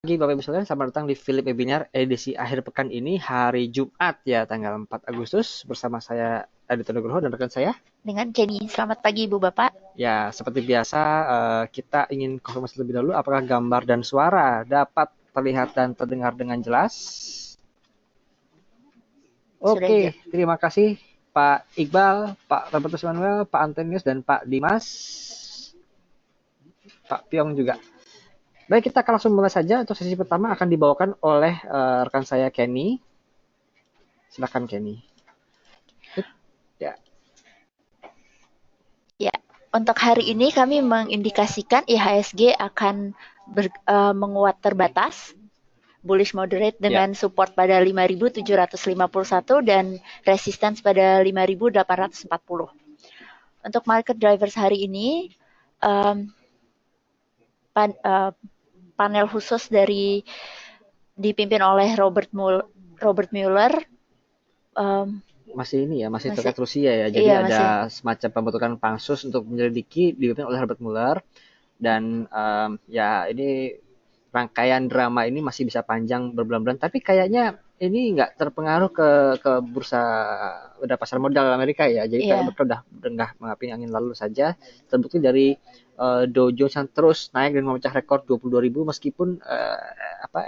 Pagi Bapak Ibu sekalian, selamat datang di Philip Webinar edisi akhir pekan ini hari Jumat ya tanggal 4 Agustus bersama saya Aditya Nugroho dan rekan saya. Dengan Jenny. Selamat pagi Ibu Bapak. Ya, seperti biasa kita ingin konfirmasi lebih dahulu apakah gambar dan suara dapat terlihat dan terdengar dengan jelas. Oke, terima kasih Pak Iqbal, Pak Robertus Manuel, Pak Antonius dan Pak Dimas. Pak Piong juga. Baik, kita akan langsung mulai saja. Untuk sesi pertama akan dibawakan oleh rekan saya Kenny. Silakan Kenny. Ya, untuk hari ini kami mengindikasikan IHSG akan menguat terbatas, bullish moderate dengan support pada 5.751 dan resistance pada 5.840. Untuk market drivers hari ini, panel khusus dipimpin oleh Robert Mueller. Masih terkait Rusia ya. Jadi iya, ada semacam pembentukan pansus untuk menyelidiki dipimpin oleh Robert Mueller dan ya ini rangkaian drama ini masih bisa panjang berbulan-bulan, tapi kayaknya ini nggak terpengaruh ke bursa udah pasar modal Amerika ya. Jadi mereka udah mengapi angin lalu saja. Terbukti dari Dow Jones yang terus naik dan memecah rekor 22.000 meskipun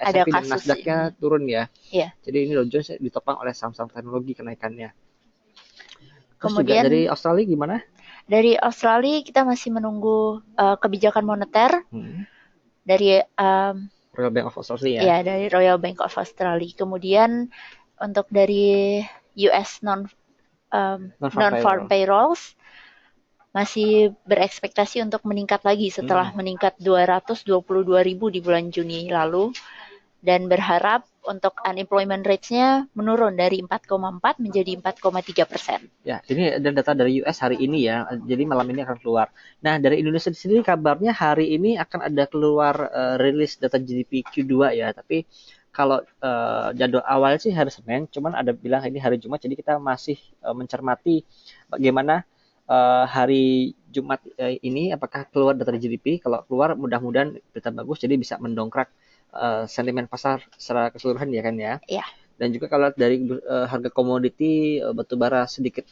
S&P dan Nasdaq-nya turun ya. Iya. Jadi ini Dow Jones ditopang oleh saham-saham teknologi kenaikannya. Terus kemudian juga dari Australia gimana? Dari Australia kita masih menunggu kebijakan moneter dari Royal Bank of Australia. Ya, dari Royal Bank of Australia. Kemudian untuk dari US non-farm payrolls masih berekspektasi untuk meningkat lagi setelah meningkat 222.000 di bulan Juni lalu, dan berharap untuk unemployment rates-nya menurun dari 4,4 menjadi 4,3%. Ya, ini ada data dari US hari ini ya, jadi malam ini akan keluar. Nah, dari Indonesia sendiri kabarnya hari ini akan ada keluar rilis data GDP Q2 ya, tapi kalau jadwal awal sih hari Senin, cuman ada bilang ini hari Jumat, jadi kita masih mencermati bagaimana hari Jumat ini apakah keluar data GDP. Kalau keluar mudah-mudahan berita bagus, jadi bisa mendongkrak sentimen pasar secara keseluruhan ya kan ya. Iya. Dan juga kalau dari harga komoditi batubara sedikit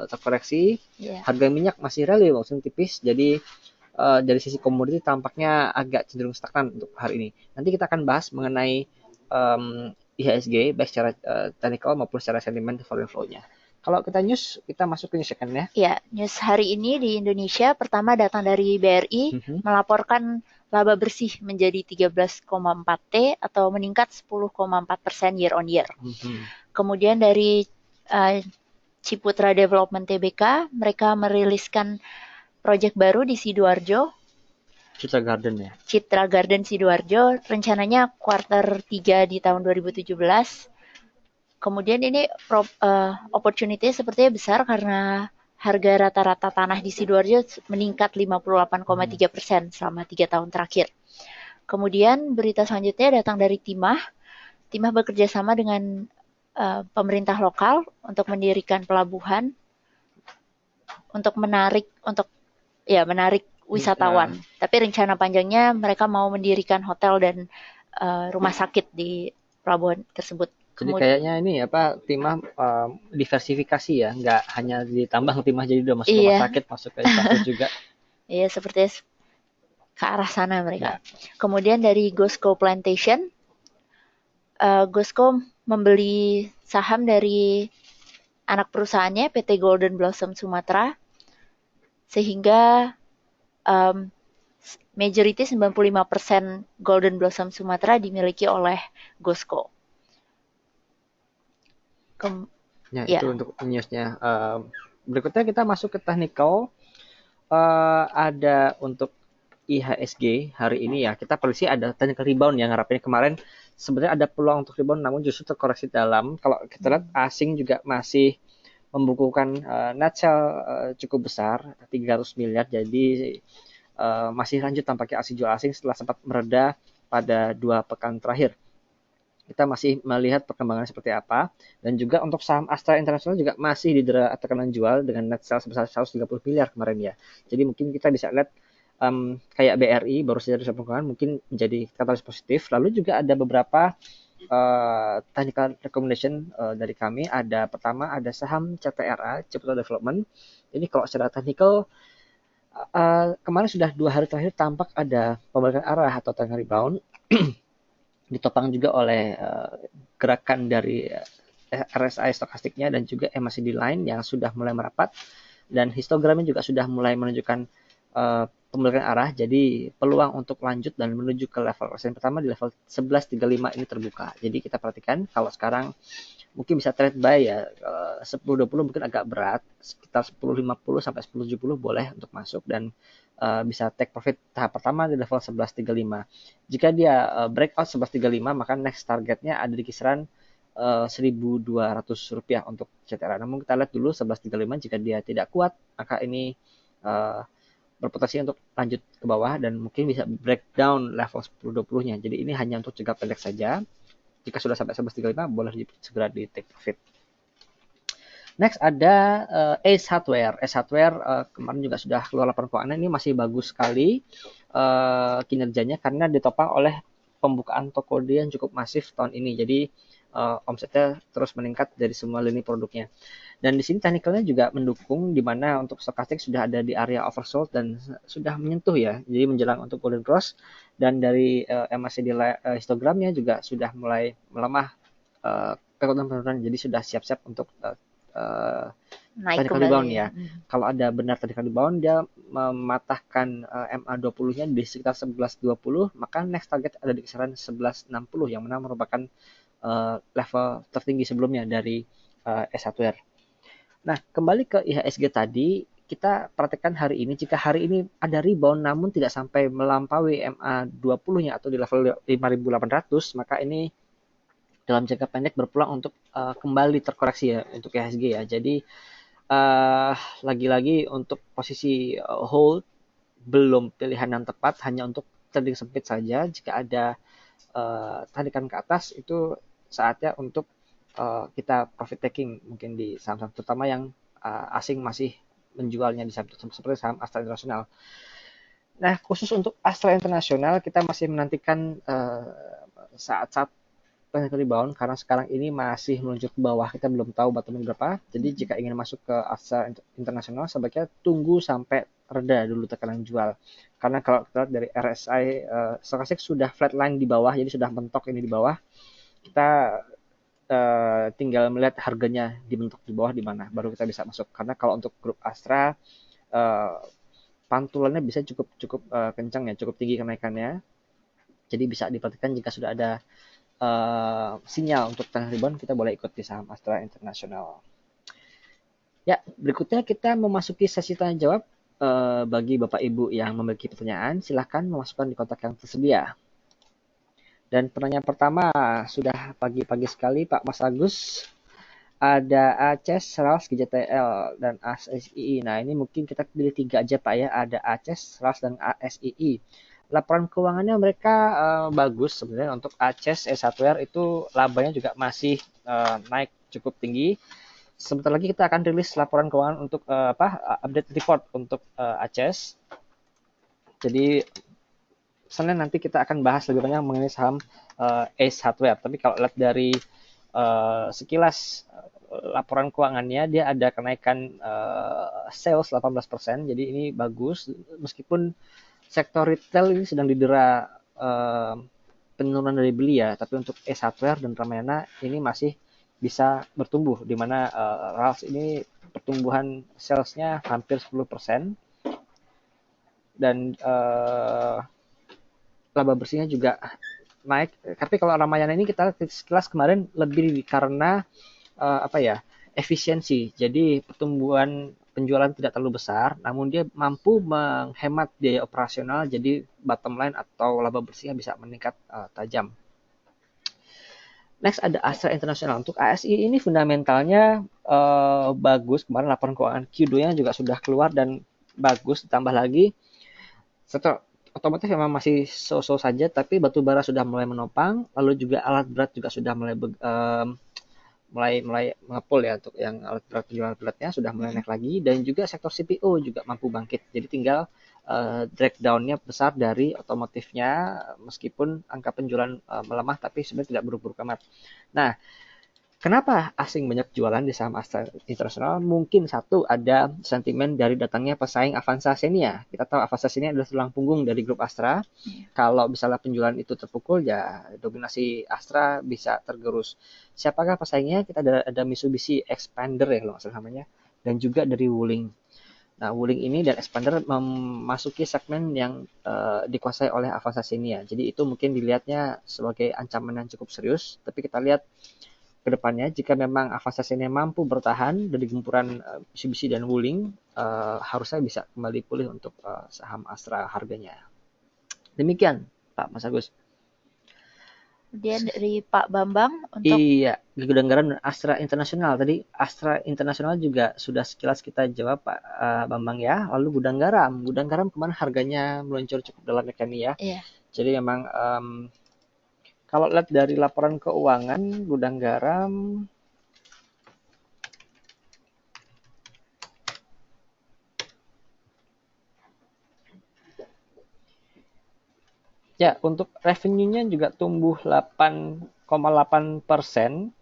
terkoreksi, harga minyak masih rally maksudnya tipis. Jadi dari sisi komoditi tampaknya agak cenderung stagnan untuk hari ini. Nanti kita akan bahas mengenai IHSG baik secara technical maupun secara sentimen volume flow-nya. Kalau kita news, kita masuk ke news second ya. Ya, news hari ini di Indonesia pertama datang dari BRI melaporkan laba bersih menjadi 13,4 T atau meningkat 10,4% year on year. Kemudian dari Ciputra Development Tbk, mereka meriliskan proyek baru di Sidoarjo. Citra Garden ya. Citra Garden Sidoarjo, rencananya kuarter 3 di tahun 2017. Kemudian ini opportunity sepertinya besar karena harga rata-rata tanah di Sidoarjo meningkat 58,3% selama 3 tahun terakhir. Kemudian berita selanjutnya datang dari Timah. Timah bekerja sama dengan pemerintah lokal untuk mendirikan pelabuhan untuk menarik wisatawan. Tapi rencana panjangnya mereka mau mendirikan hotel dan rumah sakit di pelabuhan tersebut. Jadi kayaknya ini Timah diversifikasi ya, nggak hanya ditambang Timah jadi udah masuk rumah sakit, masuk ke infrastruktur juga. Iya, seperti ke arah sana mereka. Kemudian dari Gosco Plantation, Gosco membeli saham dari anak perusahaannya PT Golden Blossom Sumatera, sehingga majority 95% Golden Blossom Sumatera dimiliki oleh Gosco. Itu untuk newsnya. Berikutnya kita masuk ke technical. Ada untuk IHSG hari ini ya, kita prediksi ada technical rebound yang harapnya kemarin sebenarnya ada peluang untuk rebound, namun justru terkoreksi dalam. Kalau kita lihat asing juga masih membukukan net sell cukup besar 300 miliar, jadi masih lanjut tampaknya aksi jual asing setelah sempat mereda pada 2 pekan terakhir. Kita masih melihat perkembangan seperti apa, dan juga untuk saham Astra International juga masih didera tekanan jual dengan net sales sebesar 130 miliar kemarin ya. Jadi mungkin kita bisa lihat kayak BRI baru saja riset lingkungan mungkin menjadi katalis positif. Lalu juga ada beberapa technical recommendation dari kami. Ada pertama ada saham CTRA, Capital Development. Ini kalau secara technical kemarin sudah 2 hari terakhir tampak ada pembalikan arah atau technical rebound ditopang juga oleh gerakan dari RSI stokastiknya dan juga MACD line yang sudah mulai merapat, dan histogramnya juga sudah mulai menunjukkan pembalikan arah. Jadi peluang untuk lanjut dan menuju ke level resisten pertama di level 11.35 ini terbuka. Jadi kita perhatikan kalau sekarang mungkin bisa trade buy ya, 10.20 mungkin agak berat, sekitar 10.50 sampai 10.70 boleh untuk masuk, dan bisa take profit tahap pertama di level 11.35. Jika dia breakout 11.35 maka next targetnya ada di kisaran Rp1.200 untuk CTRA. Namun kita lihat dulu 11.35, jika dia tidak kuat maka ini berpotensi untuk lanjut ke bawah dan mungkin bisa breakdown level 10-20-nya. Jadi ini hanya untuk jangka pendek saja. Jika sudah sampai 11.35 boleh segera di take profit. Next ada Ace Hardware. Ace Hardware kemarin juga sudah keluar laporan keuangan. Ini masih bagus sekali kinerjanya karena ditopang oleh pembukaan toko dia yang cukup masif tahun ini. Jadi omsetnya terus meningkat dari semua lini produknya. Dan di sini technicalnya juga mendukung, di mana untuk stokastik sudah ada di area oversold dan sudah menyentuh ya, jadi menjelang untuk golden cross. Dan dari MACD histogramnya juga sudah mulai melemah kekuatan penurunan, jadi sudah siap-siap untuk naik technical kembali rebound ya. Kalau ada benar technical rebound, dia mematahkan MA20-nya di sekitar 11.20, maka next target ada di kisaran 11.60 yang mana merupakan level tertinggi sebelumnya dari Ace Hardware. Nah, kembali ke IHSG tadi, kita perhatikan hari ini, jika hari ini ada rebound namun tidak sampai melampaui MA20-nya atau di level 5.800, maka ini dalam jangka pendek berpeluang untuk kembali terkoreksi ya untuk IHSG ya. Jadi lagi-lagi untuk posisi hold belum pilihan yang tepat, hanya untuk trading sempit saja. Jika ada tarikan ke atas, itu saatnya untuk kita profit taking mungkin di saham-saham terutama yang asing masih menjualnya di saham seperti saham Astra International. Nah, khusus untuk Astra International kita masih menantikan saat-saat technical rebound karena sekarang ini masih meluncur ke bawah, kita belum tahu bottomnya berapa. Jadi jika ingin masuk ke Astra International sebaiknya tunggu sampai reda dulu tekanan jual. Karena kalau kita lihat dari RSI stokastik sudah flatline di bawah, jadi sudah mentok ini di bawah. Kita tinggal melihat harganya dibentuk di bawah di mana, baru kita bisa masuk. Karena kalau untuk grup Astra pantulannya bisa cukup kencang ya, cukup tinggi kenaikannya. Jadi bisa diperhatikan jika sudah ada sinyal untuk technical rebound, kita boleh ikut di saham Astra International. Ya, berikutnya kita memasuki sesi tanya jawab. Bagi Bapak Ibu yang memiliki pertanyaan, silahkan memasukkan di kotak yang tersedia. Dan pertanyaan pertama sudah pagi-pagi sekali, Pak Mas Agus. Ada ACES, RALS, GJTL, dan ASII. Nah, ini mungkin kita pilih 3 aja Pak ya. Ada ACES, RALS, dan ASII. Laporan keuangannya mereka bagus sebenarnya. Untuk ACES, Ace Hardware itu labanya juga masih naik cukup tinggi. Sebentar lagi kita akan rilis laporan keuangan untuk update report untuk ACES. Jadi Senin nanti kita akan bahas lebih banyak mengenai saham Ace Hardware. Tapi kalau lihat dari sekilas laporan keuangannya, dia ada kenaikan sales 18%. Jadi ini bagus meskipun sektor retail ini sedang didera penurunan dari beli ya. Tapi untuk Ace Hardware dan Ramayana ini masih bisa bertumbuh, di mana RALS ini pertumbuhan salesnya hampir 10%. Dan laba bersihnya juga naik. Tapi kalau Ramayana ini kita sekilas kemarin lebih karena efisiensi. Jadi pertumbuhan penjualan tidak terlalu besar, namun dia mampu menghemat biaya operasional, jadi bottom line atau laba bersihnya bisa meningkat tajam. Next ada Astra International. Untuk ASI ini fundamentalnya bagus. Kemarin laporan keuangan Q2-nya juga sudah keluar dan bagus. Ditambah lagi sektor otomotif memang masih so-so saja, tapi batu bara sudah mulai menopang, lalu juga alat berat juga sudah mulai mulai mengepul ya untuk yang alat berat penjualan beratnya sudah mulai naik lagi, dan juga sektor CPO juga mampu bangkit. Jadi tinggal drag down-nya besar dari otomotifnya, meskipun angka penjualan melemah tapi sebenarnya tidak buruk-buruk amat. Nah, kenapa asing banyak jualan di saham Astra Internasional? Mungkin satu, ada sentimen dari datangnya pesaing Avanza Xenia. Kita tahu Avanza Xenia adalah tulang punggung dari grup Astra. Kalau misalnya penjualan itu terpukul, ya dominasi Astra bisa tergerus. Siapakah pesaingnya? Kita ada Mitsubishi Expander ya kalau nggak salah namanya, dan juga dari Wuling. Nah, Wuling ini dan Expander memasuki segmen yang dikuasai oleh Avanza Xenia. Jadi itu mungkin dilihatnya sebagai ancaman yang cukup serius. Tapi kita lihat kedepannya, jika memang Avanza Xenia mampu bertahan dari gempuran Mitsubishi dan Wuling, harusnya bisa kembali pulih untuk saham Astra harganya. Demikian, Pak Mas Agus. Kemudian dari Pak Bambang untuk Iya, Gudang Garam dan Astra Internasional. Tadi Astra Internasional juga sudah sekilas kita jawab, Pak Bambang ya. Lalu Gudang Garam. Gudang Garam kemarin harganya meluncur cukup dalam nih ya. iya. Jadi memang kalau lihat dari laporan keuangan Gudang Garam, ya, untuk revenue-nya juga tumbuh 8,8%.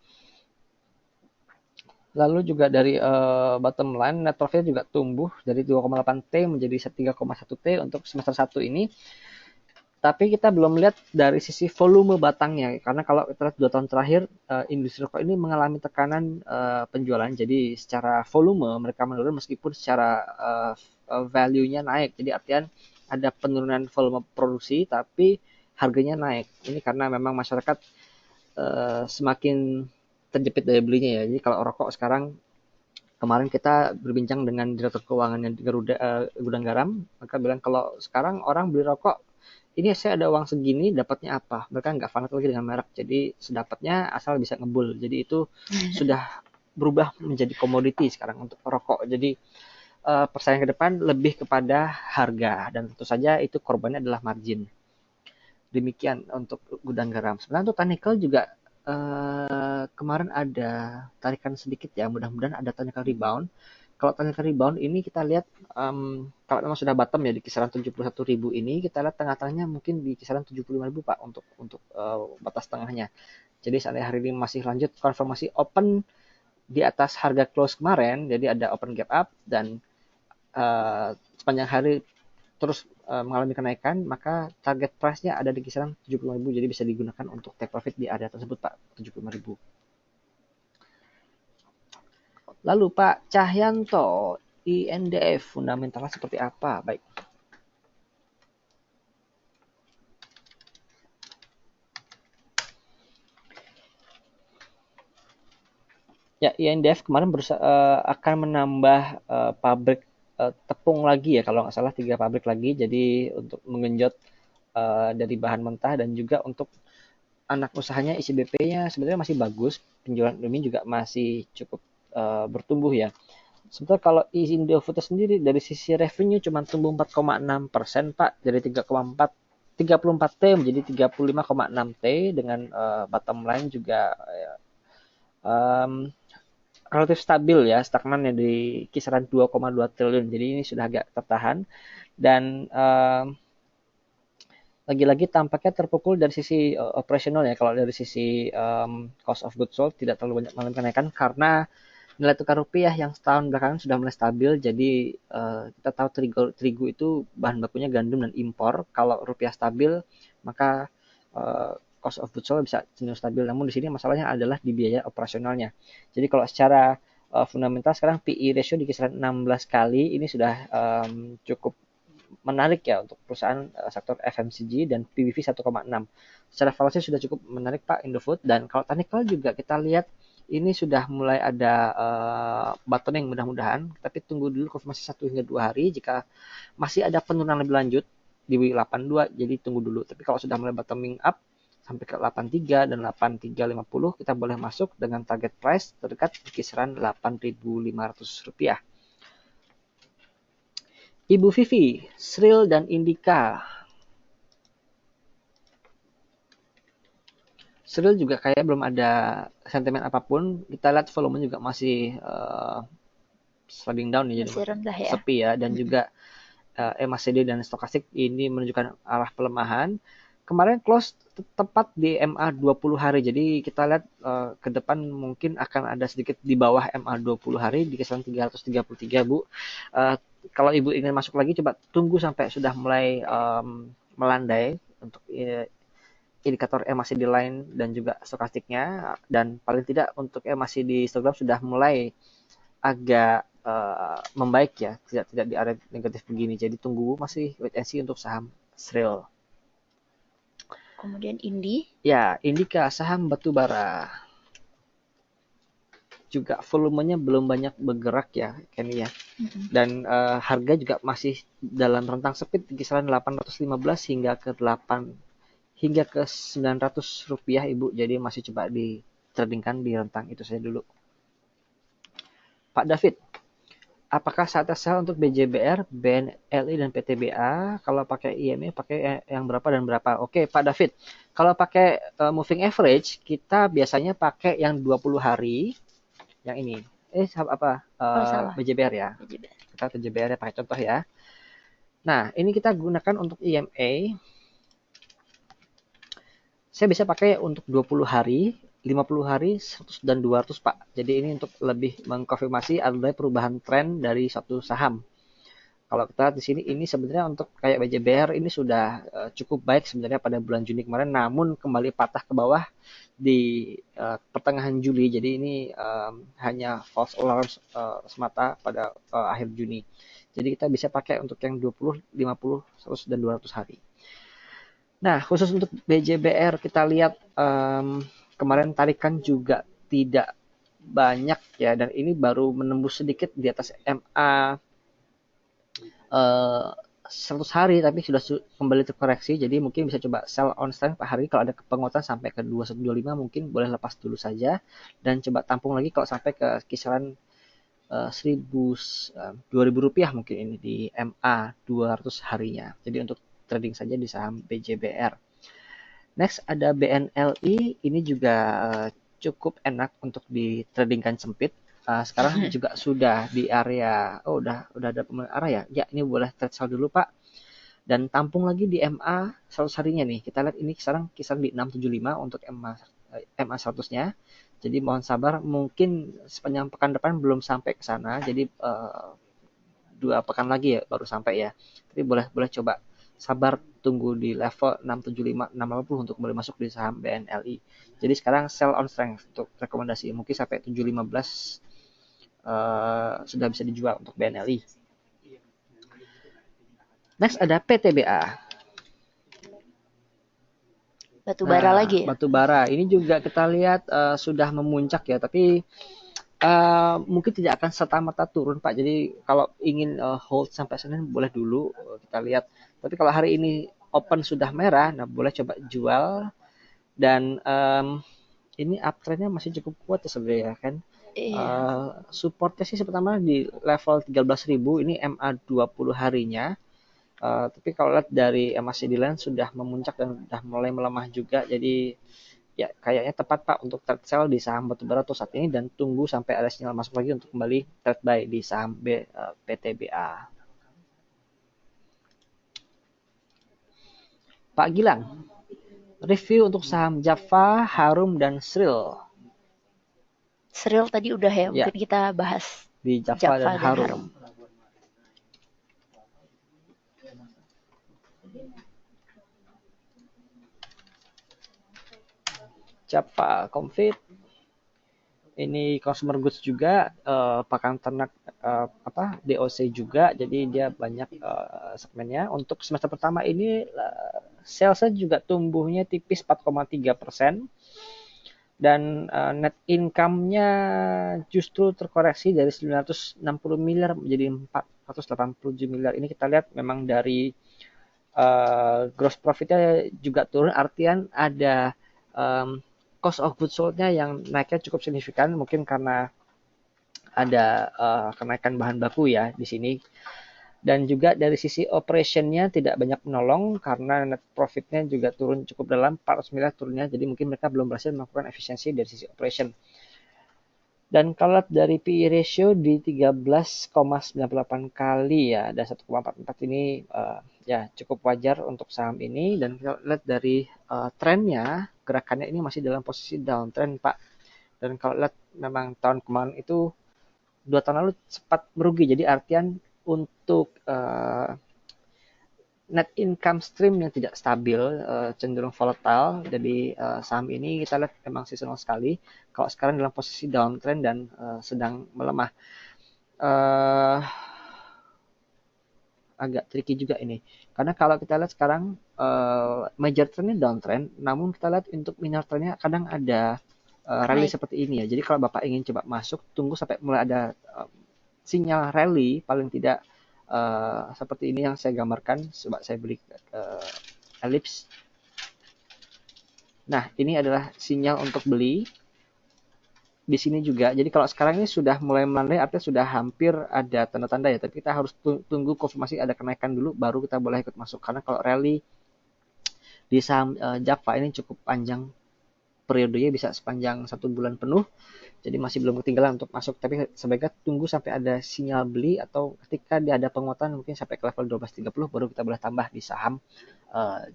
Lalu juga dari bottom line, net profit juga tumbuh dari 2,8 T menjadi 3,1 T untuk semester 1 ini. Tapi kita belum lihat dari sisi volume batangnya, karena kalau kita lihat 2 tahun terakhir, industri rokok ini mengalami tekanan penjualan. Jadi secara volume mereka menurun meskipun secara value-nya naik. Jadi artian ada penurunan volume produksi tapi harganya naik. Ini karena memang masyarakat semakin terjepit daya belinya ya. Jadi kalau rokok sekarang, kemarin kita berbincang dengan direktur keuangan yang Gudang Garam, maka bilang kalau sekarang orang beli rokok, ini saya ada uang segini, dapatnya apa? Mereka nggak fanatik lagi dengan merek, jadi sedapatnya asal bisa ngebul. Jadi itu sudah berubah menjadi komoditi sekarang untuk rokok. Jadi persaingan ke depan lebih kepada harga, dan tentu saja itu korbannya adalah margin. Demikian untuk Gudang Garam. Sebenarnya untuk Tanikel juga kemarin ada tarikan sedikit ya, mudah-mudahan ada technical rebound. Kalau technical rebound ini kita lihat kalau memang sudah bottom ya di kisaran 71.000 ini, kita lihat tengah-tengahnya mungkin di kisaran 75.000 Pak untuk batas tengahnya. Jadi seandainya hari ini masih lanjut konfirmasi open di atas harga close kemarin, jadi ada open gap up dan sepanjang hari terus mengalami kenaikan, maka target price-nya ada di kisaran 75.000, jadi bisa digunakan untuk take profit di area tersebut Pak, 75.000. Lalu Pak Cahyanto, INDF fundamentalnya seperti apa? Baik. Ya, INDF kemarin akan menambah pabrik tepung lagi ya, kalau nggak salah 3 pabrik lagi, jadi untuk mengenjot dari bahan mentah, dan juga untuk anak usahanya ICBP-nya sebenarnya masih bagus, penjualan ini juga masih cukup bertumbuh ya. Sebenarnya kalau Indofood sendiri dari sisi revenue cuma tumbuh 4,6% Pak, dari 34 T menjadi 35,6 T, dengan bottom line juga um, relatif stabil ya, stagnan ya di kisaran 2,2 triliun. Jadi ini sudah agak tertahan, dan lagi-lagi tampaknya terpukul dari sisi operasional ya. Kalau dari sisi cost of goods sold tidak terlalu banyak mengalami kenaikan karena nilai tukar rupiah yang setahun belakangan sudah mulai stabil. Jadi kita tahu terigu itu bahan bakunya gandum dan impor. Kalau rupiah stabil, maka cost of goods sold bisa cenderung stabil. Namun di sini masalahnya adalah di biaya operasionalnya. Jadi kalau secara fundamental sekarang PE ratio di kisaran 16 kali, ini sudah cukup menarik ya untuk perusahaan sektor FMCG, dan PBV 1,6. Secara valuasi sudah cukup menarik Pak Indofood. Dan kalau Tanikel juga kita lihat ini sudah mulai ada bottoming mudah-mudahan, tapi tunggu dulu konfirmasi 1 hingga 2 hari. Jika masih ada penurunan lebih lanjut di 82, jadi tunggu dulu. Tapi kalau sudah mulai bottoming up sampai ke 83 dan 8350, kita boleh masuk dengan target price terdekat di kisaran Rp8.500. Ibu Vivi, Sril dan Indika. Serial juga kayak belum ada sentimen apapun. Kita lihat volume juga masih sliding down ya, jadi Masih rendah ya. sepi ya, dan juga MACD dan stokastik ini menunjukkan arah pelemahan. Kemarin close tepat di MA 20 hari. Jadi kita lihat ke depan mungkin akan ada sedikit di bawah MA 20 hari di kisaran 333, Bu. Kalau Ibu ingin masuk lagi, coba tunggu sampai sudah mulai melandai untuk indikator MACD line dan juga stokastiknya, dan paling tidak untuk MACD histogram sudah mulai agak membaik ya, tidak di area negatif begini. Jadi tunggu, masih wait and see untuk saham Sril. Kemudian Indi. Ya, Indika, saham batubara. Juga volumenya belum banyak bergerak ya, Kenny ya. Dan harga juga masih dalam rentang sempit di kisaran 815 hingga ke 900 rupiah, Ibu. Jadi masih coba ditradingkan di rentang itu saja dulu. Pak David, apakah saatnya sell untuk BJBR, BNLI, dan PTBA? Kalau pakai IMA, pakai yang berapa dan berapa? Oke, Pak David. Kalau pakai moving average, kita biasanya pakai yang 20 hari. Yang ini. Apa? BJBR ya. BJBR. Kita BJBR ya, pakai contoh ya. Nah, ini kita gunakan untuk IMA. Saya bisa pakai untuk 20 hari, 50 hari, 100 dan 200, Pak. Jadi ini untuk lebih mengkonfirmasi adanya perubahan tren dari satu saham. Kalau kita di sini, ini sebenarnya untuk kayak BJBR ini sudah cukup baik sebenarnya pada bulan Juni kemarin, namun kembali patah ke bawah di pertengahan Juli. Jadi ini hanya false alarm semata pada akhir Juni. Jadi kita bisa pakai untuk yang 20, 50, 100 dan 200 hari. Nah, khusus untuk BJBR kita lihat kemarin tarikan juga tidak banyak ya, dan ini baru menembus sedikit di atas MA 100 hari, tapi sudah kembali terkoreksi. Jadi mungkin bisa coba sell on strength per hari. Kalau ada penguatan sampai ke 2125 mungkin boleh lepas dulu saja, dan coba tampung lagi kalau sampai ke kisaran 2.000 rupiah mungkin ini di MA 200 harinya. Jadi untuk trading saja di saham BJBR. Next ada BNLI, ini juga cukup enak untuk ditradingkan sempit. Sekarang juga sudah di area, udah ada area ya. Ya, ini boleh trade sell dulu, Pak. Dan tampung lagi di MA 100 harinya nih. Kita lihat ini sekarang kisaran di 675 untuk MA 100-nya. Jadi mohon sabar, mungkin sepanjang pekan depan belum sampai ke sana. Jadi 2 pekan lagi ya baru sampai ya. Tapi boleh coba sabar tunggu di level 675 680 untuk boleh masuk di saham BNLI. Jadi sekarang sell on strength untuk rekomendasi, mungkin sampai 715 sudah bisa dijual untuk BNLI. Next ada PTBA. Batubara lagi ya? Batubara ini juga kita lihat sudah memuncak ya, tapi mungkin tidak akan serta-merta turun, Pak. Jadi kalau ingin hold sampai Senin boleh dulu kita lihat. Tapi kalau hari ini open sudah merah, nah boleh coba jual. Dan ini uptrendnya masih cukup kuat ya sebenarnya kan. Supportnya sih pertama di level 13.000, ini MA 20 harinya. Tapi kalau lihat dari MACD line sudah memuncak dan sudah mulai melemah juga. Jadi ya kayaknya tepat, Pak, untuk trade sell di saham batubara untuk saat ini, dan tunggu sampai ada sinyal masuk lagi untuk kembali trade buy di saham PTBA. Pak Gilang, review untuk saham Java, Harum, dan Sril. Sril tadi udah ya, mungkin kita bahas di Java dan Harum. Java Comfit, ini consumer goods juga, pakan ternak DOC juga, jadi dia banyak segmennya. Untuk semester pertama ini salesnya juga tumbuhnya tipis 4,3%, dan net income-nya justru terkoreksi dari 960 miliar menjadi 487 miliar. Ini kita lihat memang dari gross profit-nya juga turun, artian ada cost of goods sold-nya yang naiknya cukup signifikan, mungkin karena ada kenaikan bahan baku ya di sini. Dan juga dari sisi operationnya tidak banyak menolong karena net profitnya juga turun cukup dalam, 400 miliar turunnya, jadi mungkin mereka belum berhasil melakukan efisiensi dari sisi operation. Dan kalau dari PE ratio di 13,98 kali ya, ada 1,44 ini ya cukup wajar untuk saham ini. Dan kita lihat dari trennya, gerakannya ini masih dalam posisi downtrend Pak. Dan kalau lihat memang tahun kemarin itu 2 tahun lalu sempat merugi, jadi artian untuk net income stream yang tidak stabil, cenderung volatile. Jadi saham ini kita lihat memang seasonal sekali. Kalau sekarang dalam posisi downtrend dan sedang melemah. Agak tricky juga ini. Karena kalau kita lihat sekarang major trendnya downtrend, namun kita lihat untuk minor trendnya kadang ada rally seperti ini ya. Jadi kalau Bapak ingin coba masuk, tunggu sampai mulai ada sinyal rally, paling tidak seperti ini yang saya gambarkan. Coba saya beli ellipse. Nah, ini adalah sinyal untuk beli. Di sini juga. Jadi kalau sekarang ini sudah mulai melandai, artinya sudah hampir ada tanda-tanda ya. Tapi kita harus tunggu konfirmasi ada kenaikan dulu, baru kita boleh ikut masuk. Karena kalau rally di saham Java ini cukup panjang, periodenya bisa sepanjang 1 bulan penuh. Jadi masih belum ketinggalan untuk masuk, tapi sebaiknya tunggu sampai ada sinyal beli atau ketika dia ada penguatan mungkin sampai ke level 1230 baru kita boleh tambah di saham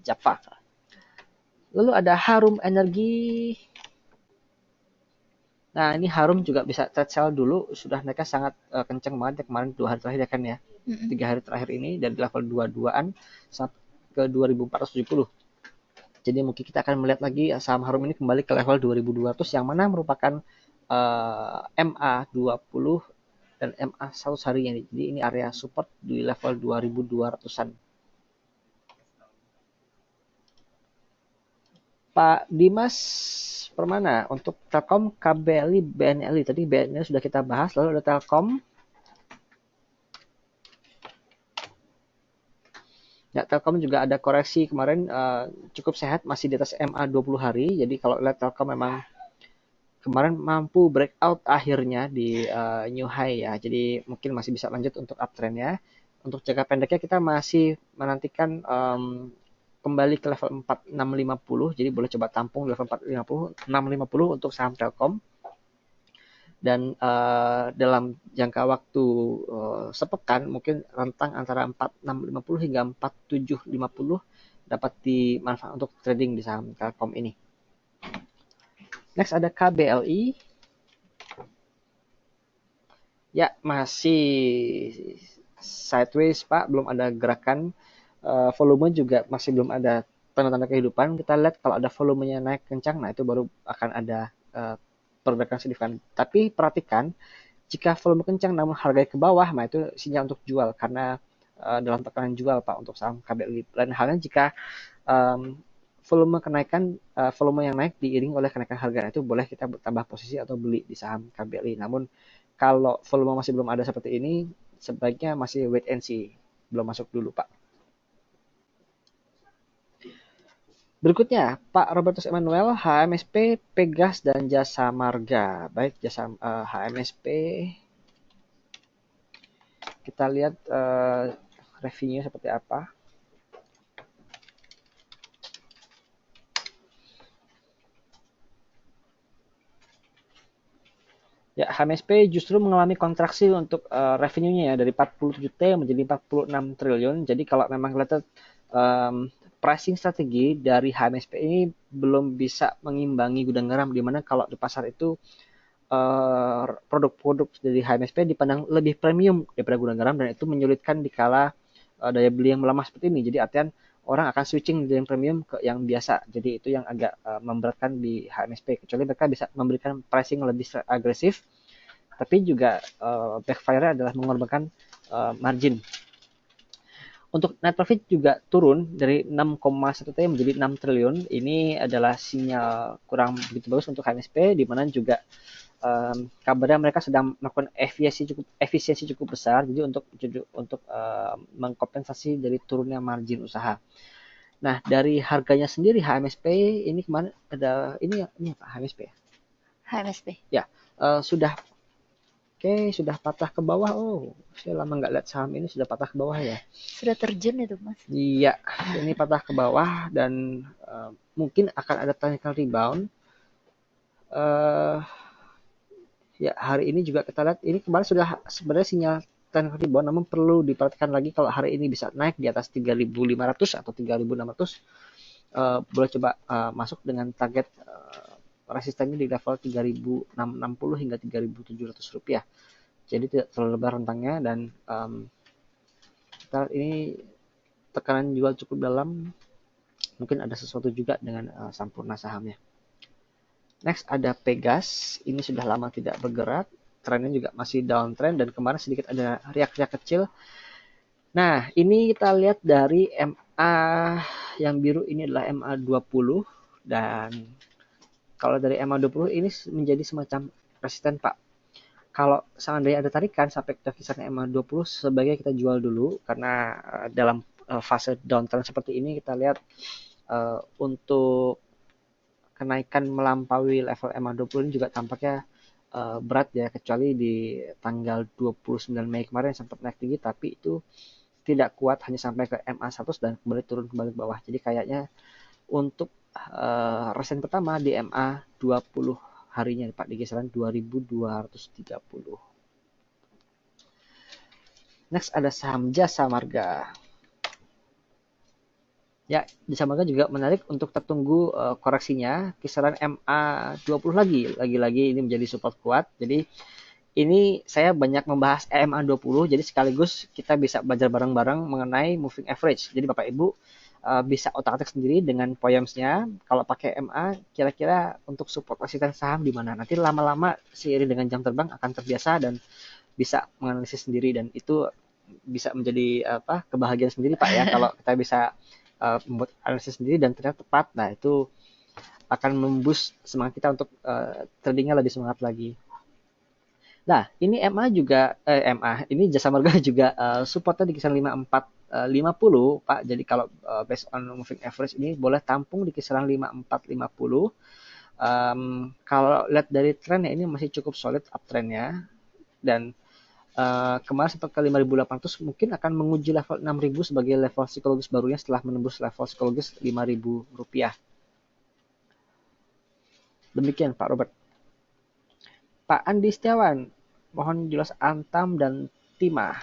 Java. Lalu ada Harum Energi. Nah, ini Harum juga bisa trade sell dulu, sudah naiknya sangat kencang banget ya kemarin 2 hari terakhir ya kan ya. 3 hari terakhir ini dari level 22-an sampai ke 2470. Jadi mungkin kita akan melihat lagi saham Harum ini kembali ke level 2200 yang mana merupakan MA20 dan MA100 harinya. Jadi ini area support di level 2200-an. Pak Dimas Permana, untuk Telkom, KBLI, BNLI. Tadi BNLI sudah kita bahas, lalu ada Telkom. Ya, Telkom juga ada koreksi kemarin cukup sehat, masih di atas MA20 hari. Jadi kalau lihat Telkom memang kemarin mampu breakout akhirnya di new high ya. Jadi mungkin masih bisa lanjut untuk uptrendnya. Untuk jangka pendeknya kita masih menantikan kembali ke level 4650. Jadi boleh coba tampung level 4650 untuk saham Telkom. Dan dalam jangka waktu sepekan mungkin rentang antara 4650 hingga 4750 dapat dimanfaatkan untuk trading di saham Telkom ini. Next ada KBLI. Ya, masih sideways Pak, belum ada gerakan. Volume juga masih belum ada tanda-tanda kehidupan. Kita lihat kalau ada volumenya naik kencang, nah itu baru akan ada pergerakan signifikan. Tapi perhatikan, jika volume kencang namun harga ke bawah, nah itu sinyal untuk jual karena dalam tekanan jual Pak untuk saham KBLI. Lain halnya jika volume kenaikan, volume yang naik diiring oleh kenaikan harga, nah itu boleh kita tambah posisi atau beli di saham KBLI. Namun kalau volume masih belum ada seperti ini, sebaiknya masih wait and see, belum masuk dulu Pak. Berikutnya, Pak Robertus Emmanuel, HMSP, Pegas, dan Jasa Marga. Baik, jasa HMSP. Kita lihat revenue seperti apa. Ya, HMSP justru mengalami kontraksi untuk revenue-nya ya, dari 47T menjadi 46 triliun. Jadi kalau memang kelihatan pricing strategi dari HMSP ini belum bisa mengimbangi gudang garam, di mana kalau di pasar itu produk-produk dari HMSP dipandang lebih premium daripada gudang garam, dan itu menyulitkan dikala daya beli yang melemah seperti ini. Jadi artian orang akan switching dari yang premium ke yang biasa. Jadi itu yang agak memberatkan di HMSP. Kecuali mereka bisa memberikan pricing lebih agresif, tapi juga backfire adalah mengorbankan margin. Untuk net profit juga turun dari 6,1 T menjadi 6 triliun. Ini adalah sinyal kurang begitu bagus untuk HMSP, di mana juga kabarnya mereka sedang melakukan efisiensi cukup besar, jadi untuk mengkompensasi dari turunnya margin usaha. Nah, dari harganya sendiri HMSP ini kemarin ada ini apa HMSP ya? HMSP. Ya, sudah Oke, sudah patah ke bawah. Oh, saya lama nggak lihat saham ini sudah patah ke bawah ya. Sudah terjun itu, Mas. Iya, ini patah ke bawah dan mungkin akan ada technical rebound. Uh, ya, hari ini juga kita lihat ini kemarin sudah sebenarnya sinyal technical rebound, namun perlu diperhatikan lagi kalau hari ini bisa naik di atas 3.500 atau 3.600. Boleh coba masuk dengan target resistennya di level 3.660 hingga 3.700 rupiah. Jadi tidak terlalu lebar rentangnya dan kita ini tekanan jual cukup dalam. Mungkin ada sesuatu juga dengan Sampurna sahamnya. Next ada Pegas, ini sudah lama tidak bergerak, trennya juga masih downtrend dan kemarin sedikit ada riak-riak kecil. Nah, ini kita lihat dari MA yang biru ini adalah MA20 dan kalau dari MA20 ini menjadi semacam resisten, Pak. Kalau seandainya ada tarikan sampai ke kisaran MA20 sebaiknya kita jual dulu karena dalam fase downtrend seperti ini kita lihat untuk kenaikan melampaui level MA20 ini juga tampaknya berat ya, kecuali di tanggal 29 Mei kemarin sempat naik tinggi tapi itu tidak kuat, hanya sampai ke MA100 dan kembali turun kembali ke bawah. Jadi kayaknya untuk resisten pertama di MA20 harinya Pak di kisaran 2230. Next ada saham Jasa Marga. Ya, Jasa Marga juga menarik untuk tertunggu koreksinya kisaran MA20 lagi-lagi ini menjadi support kuat. Jadi ini saya banyak membahas MA20 jadi sekaligus kita bisa belajar bareng-bareng mengenai moving average. Jadi Bapak Ibu bisa otak-atik sendiri dengan poemsnya. Kalau pakai MA kira-kira untuk support resisten saham di mana. Nanti lama-lama seiring dengan jam terbang akan terbiasa dan bisa menganalisis sendiri dan itu bisa menjadi kebahagiaan sendiri Pak ya kalau kita bisa membuat analisis sendiri dan ternyata tepat. Nah, itu akan memboost semangat kita untuk tradingnya lebih semangat lagi. Nah, ini ini Jasa Marga juga supportnya di kisaran 5450 Pak. Jadi kalau based on moving average ini boleh tampung di kisaran 5450. Kalau lihat dari trennya ini masih cukup solid uptrendnya dan kemarin sempat ke 5.800 mungkin akan menguji level 6.000 sebagai level psikologis barunya setelah menembus level psikologis 5.000 rupiah. Demikian Pak Robert. Pak Andi Setiawan, mohon jelas Antam dan Timah.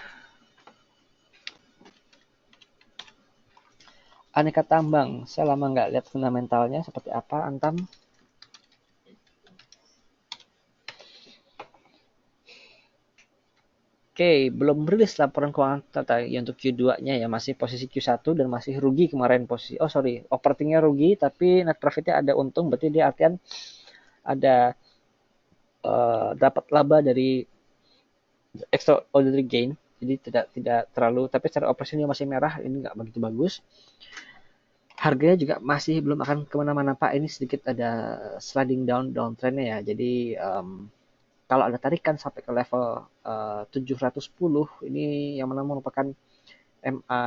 Aneka Tambang, saya lama nggak lihat fundamentalnya seperti apa Antam. Oke, belum rilis laporan keuangan yang untuk Q2-nya ya, masih posisi Q1 dan masih rugi kemarin posisi. Oh sorry, operatingnya rugi tapi net profitnya ada untung, berarti dia artian ada dapat laba dari extraordinary gain. Jadi tidak terlalu, tapi secara operasional masih merah, ini nggak begitu bagus. Harganya juga masih belum akan kemana-mana Pak, ini sedikit ada sliding downtrendnya ya. Jadi kalau ada tarikan sampai ke level 710 ini yang mana merupakan MA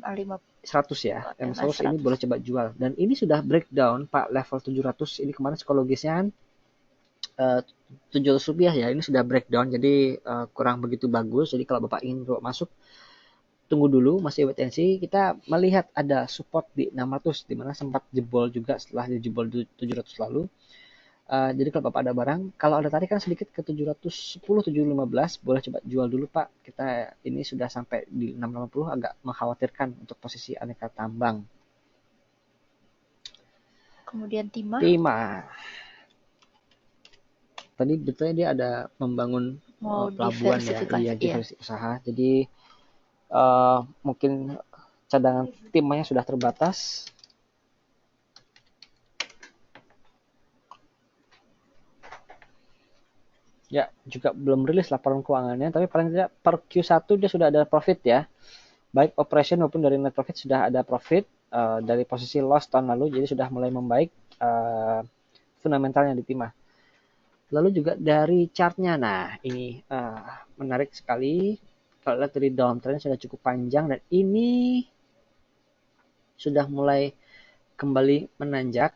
100 ya. MA 100 ini boleh coba jual. Dan ini sudah breakdown Pak level 700. Ini kemarin psikologisnya kan 700 rupiah ya. Ini sudah breakdown jadi kurang begitu bagus. Jadi kalau Bapak ingin masuk tunggu dulu, masih wait and see. Kita melihat ada support di 600 di mana sempat jebol juga setelah dijebol 700 lalu. Jadi kalau Bapak ada barang, kalau ada tarikan sedikit ke 710, 715, boleh coba jual dulu Pak. Kita ini sudah sampai di 680, agak mengkhawatirkan untuk posisi aneka tambang. Kemudian Timah. Tadi betulnya dia ada membangun pelabuhan ya, diversifikasi usaha. Jadi mungkin cadangan timahnya sudah terbatas. Ya, juga belum rilis laporan keuangannya, tapi paling tidak per Q1 dia sudah ada profit ya. Baik operation maupun dari net profit sudah ada profit dari posisi loss tahun lalu, jadi sudah mulai membaik fundamentalnya di Timah. Lalu juga dari chartnya, nah ini menarik sekali. Kalau lihat dari downtrend sudah cukup panjang dan ini sudah mulai kembali menanjak.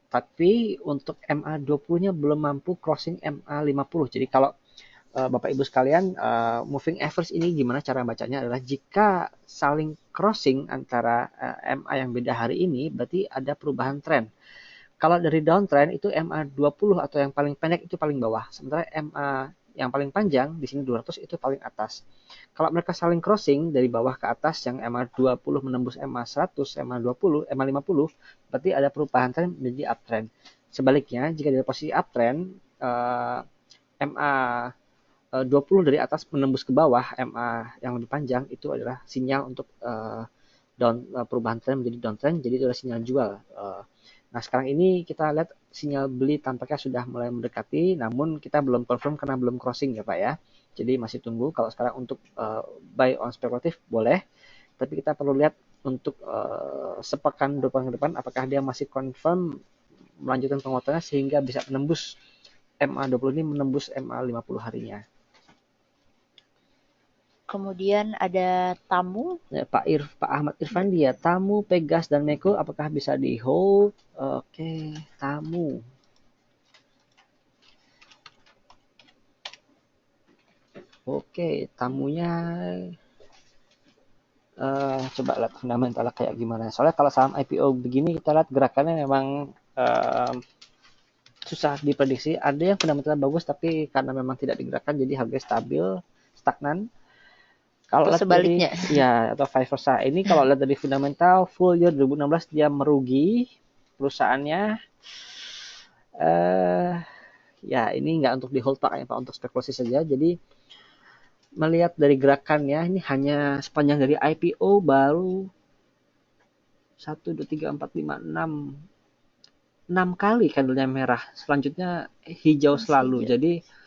tapi untuk MA20-nya belum mampu crossing MA50. Jadi kalau Bapak Ibu sekalian, moving average ini gimana cara bacanya adalah jika saling crossing antara MA yang beda hari ini, berarti ada perubahan tren. Kalau dari downtrend itu MA20 atau yang paling pendek itu paling bawah. Sementara MA yang paling panjang di sini 200 itu paling atas. Kalau mereka saling crossing dari bawah ke atas yang MA20 menembus MA100, MA20, MA50, berarti ada perubahan tren menjadi uptrend. Sebaliknya, jika dari posisi uptrend, MA20 dari atas menembus ke bawah, MA yang lebih panjang itu adalah sinyal untuk perubahan tren menjadi downtrend, jadi itu adalah sinyal jual. Nah, sekarang ini kita lihat sinyal beli tampaknya sudah mulai mendekati, namun kita belum confirm karena belum crossing ya Pak ya. Jadi masih tunggu. Kalau sekarang untuk buy on spekulatif boleh, tapi kita perlu lihat untuk sepekan 2 pekan ke depan apakah dia masih confirm melanjutkan penguatannya sehingga bisa menembus MA20 ini menembus MA50 harinya. Kemudian ada tamu. Ya, Pak Ahmad Irfan dia tamu Pegas dan Meko apakah bisa di hold? Oke, tamu. Oke, tamunya coba lihat fundamentalnya kayak gimana. Soalnya kalau saham IPO begini kita lihat gerakannya memang susah diprediksi. Ada yang fundamentalnya bagus tapi karena memang tidak digerakkan jadi harga stabil, stagnan. Kalau lihat sebaliknya dari ya atau vice versa. Ini kalau lihat dari fundamental full year 2016 dia merugi perusahaannya. Ya ini nggak untuk di hold Pak ya Pak, untuk spekulasi saja. Jadi melihat dari gerakannya ini hanya sepanjang dari IPO baru 1, 2, 3, 4, 5, 6 kali candlenya merah. Selanjutnya hijau selalu. Jadi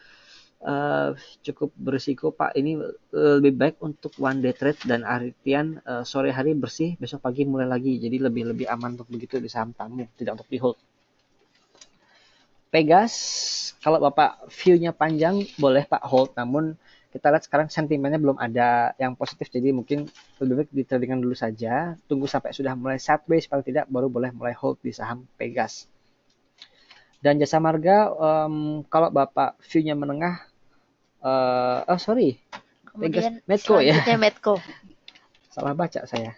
cukup berisiko Pak, ini lebih baik untuk one day trade dan artian sore hari bersih, besok pagi mulai lagi. Jadi lebih aman untuk begitu di saham tamu, tidak untuk di hold. Pegas, kalau Bapak view-nya panjang boleh Pak hold, namun kita lihat sekarang sentimennya belum ada yang positif, jadi mungkin lebih baik di tradingan dulu saja, tunggu sampai sudah mulai sideways paling tidak baru boleh mulai hold di saham Pegas. Dan Jasa Marga, kalau Bapak view-nya menengah, kemudian Medco ya. Medco. Salah baca saya.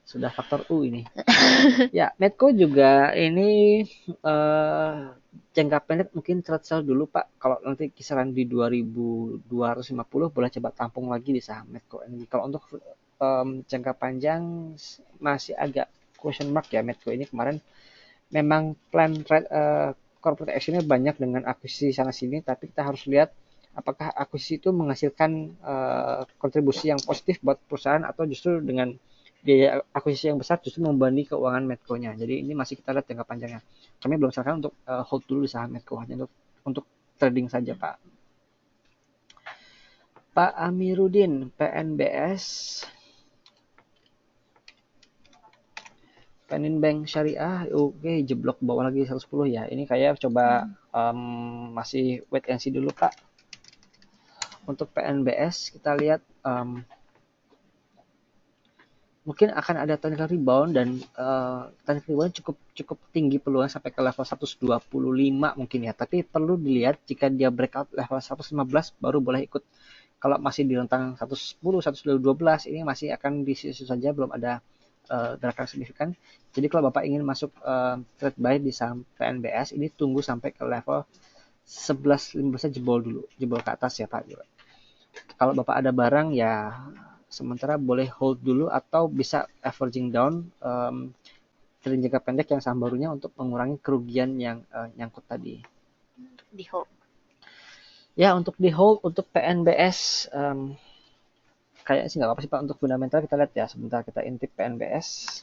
Sudah faktor U ini. Ya, Medco juga ini jangka pendek mungkin trade sell dulu Pak. Kalau nanti kisaran di 2250 boleh coba tampung lagi di saham Medco ini. Kalau untuk jangka panjang masih agak question mark ya Medco ini. Kemarin memang plan corporate actionnya banyak dengan akuisisi sana sini, tapi kita harus lihat apakah akuisisi itu menghasilkan kontribusi yang positif buat perusahaan atau justru dengan biaya akuisisi yang besar justru membebani keuangan Medco-nya. Jadi ini masih kita lihat jangka panjangnya. Kami belum sarankan untuk hold dulu di saham Medco, hanya untuk trading saja Pak. Pak Amiruddin, PNBS, Penin Bank Syariah, oke, jeblok bawah lagi 110 ya. Ini kayak coba masih wait and see dulu Pak. Untuk PNBS kita lihat mungkin akan ada technical rebound dan technical rebound cukup tinggi peluang sampai ke level 125 mungkin ya. Tapi perlu dilihat jika dia breakout level 115 baru boleh ikut. Kalau masih di rentang 110, 112 ini masih akan di situ saja, belum ada gerakan signifikan. Jadi kalau Bapak ingin masuk trade buy di saham PNBS ini tunggu sampai ke level 11.15 jebol ke atas ya Pak. Kalau Bapak ada barang ya sementara boleh hold dulu atau bisa averaging down trading jangka pendek yang saham barunya untuk mengurangi kerugian yang nyangkut tadi. Di hold. Ya untuk di hold untuk PNBS kayaknya sih nggak apa-apa sih Pak. Untuk fundamental kita lihat ya, sebentar kita intip PNBS.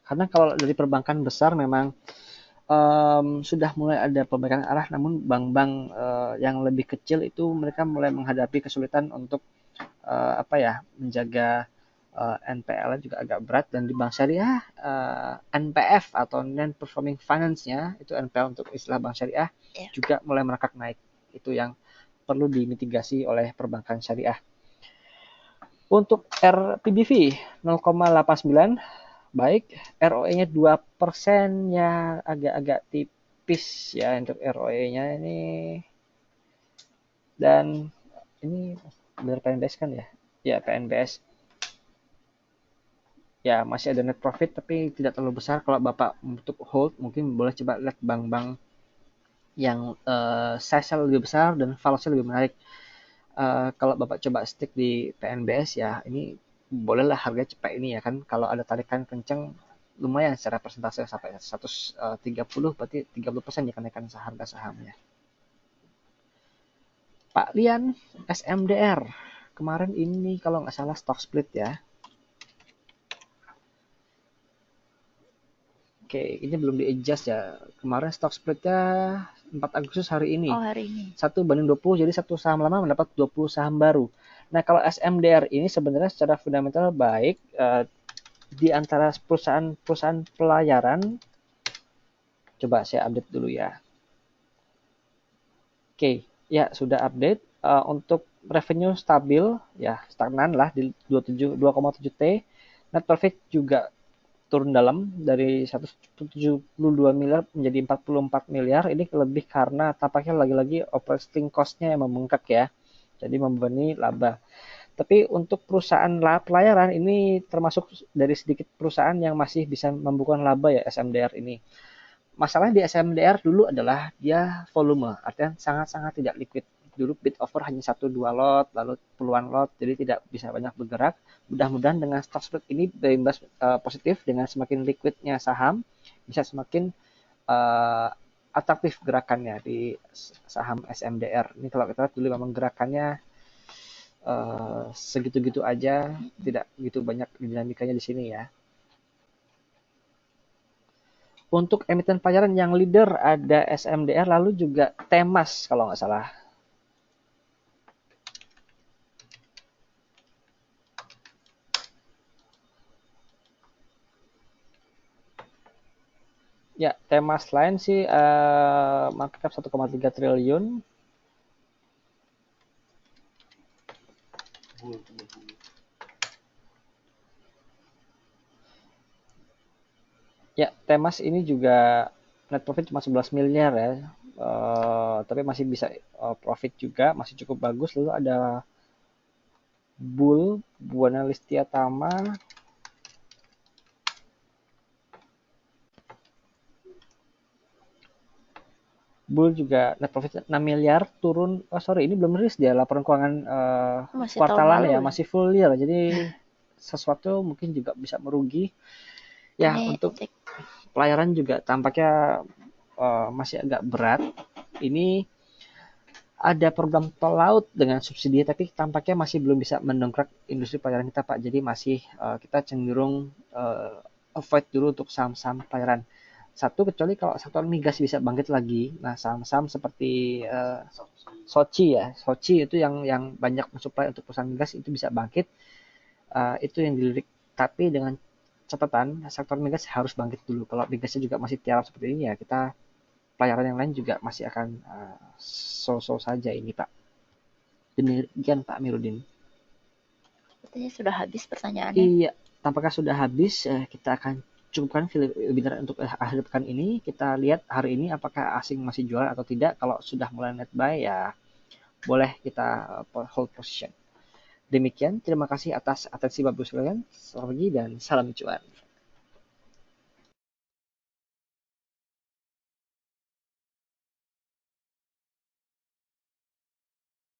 Karena kalau dari perbankan besar memang sudah mulai ada perbaikan arah, namun bank-bank yang lebih kecil itu mereka mulai menghadapi kesulitan untuk menjaga NPL juga agak berat, dan di bank syariah NPF atau non performing finance-nya itu NPL untuk istilah bank syariah juga mulai merangkak naik. Itu yang perlu dimitigasi oleh perbankan syariah. Untuk RPBV 0,89, baik. ROE-nya 2%, ya agak-agak tipis ya untuk ROE-nya ini. Dan ini benar PNBS kan ya? Ya, PNBS. Ya, masih ada net profit tapi tidak terlalu besar. Kalau Bapak untuk hold, mungkin boleh coba lihat bank-bank yang size-nya lebih besar dan valuasi lebih menarik. Kalau Bapak coba stick di PNBS ya, ini bolehlah harga cepat ini ya kan. Kalau ada tarikan kenceng, lumayan secara persentase sampai 130, berarti 30% ya kenaikan harga sahamnya. Pak Lian, SMDR. Kemarin ini kalau nggak salah stock split ya. Oke, ini belum di-adjust ya. Kemarin stock splitnya 4 Agustus hari ini. Oh, hari ini. 1:20, jadi satu saham lama mendapat 20 saham baru. Nah, kalau SMDR ini sebenarnya secara fundamental baik. Di antara perusahaan pelayaran, coba saya update dulu ya. Oke, ya sudah update. Untuk revenue stabil, ya stagnan lah di 2,7 T. Net profit juga turun dalam dari 172 miliar menjadi 44 miliar. Ini lebih karena tampaknya lagi-lagi operating cost-nya yang membengkak ya. Jadi membebani laba. Tapi untuk perusahaan pelayaran ini termasuk dari sedikit perusahaan yang masih bisa membukukan laba ya SMDR ini. Masalahnya di SMDR dulu adalah dia volume, artinya sangat-sangat tidak liquid. Dulu bid offer hanya 1-2 lot, lalu puluhan lot, jadi tidak bisa banyak bergerak. Mudah-mudahan dengan stock split ini berimbas positif dengan semakin liquidnya saham, bisa semakin atraktif gerakannya di saham SMDR. Ini kalau kita lihat dulu memang gerakannya segitu-gitu aja, tidak gitu banyak dinamikanya di sini ya. Untuk emiten pelayaran yang leader ada SMDR, lalu juga Temas kalau nggak salah. Ya, Temas lain sih market cap 1,3 triliun. Ya, Temas ini juga net profit cuma 11 miliar ya. Tapi masih bisa profit juga, masih cukup bagus. Lalu ada Buana Listia Tama. Bull juga net profit 6 miliar, turun. Oh sorry, ini belum rilis dia laporan keuangan kuartalan ya, masih full year. Jadi sesuatu mungkin juga bisa merugi. Ya, ini untuk pelayaran juga tampaknya masih agak berat. Ini ada program tol laut dengan subsidi, tapi tampaknya masih belum bisa mendongkrak industri pelayaran kita, Pak. Jadi masih kita cenderung avoid dulu untuk saham-saham pelayaran. Satu, kecuali kalau sektor migas bisa bangkit lagi. Nah, saham-saham seperti Sochi ya. Sochi itu yang banyak mensuplai untuk perusahaan migas itu bisa bangkit. Itu yang dilirik. Tapi dengan catatan sektor migas harus bangkit dulu. Kalau migasnya juga masih tiarap seperti ini ya, kita pelayaran yang lain juga masih akan so-so saja ini, Pak. Demikian Pak Amiruddin. Sepertinya sudah habis pertanyaannya. Iya, tampaknya sudah habis. Kita akan cukupkan webinar untuk akhir pekan ini. Kita lihat hari ini apakah asing masih jual atau tidak. Kalau sudah mulai net buy ya boleh kita hold position. Demikian, terima kasih atas atensi Bapak sekalian. Selamat pagi dan salam cuan.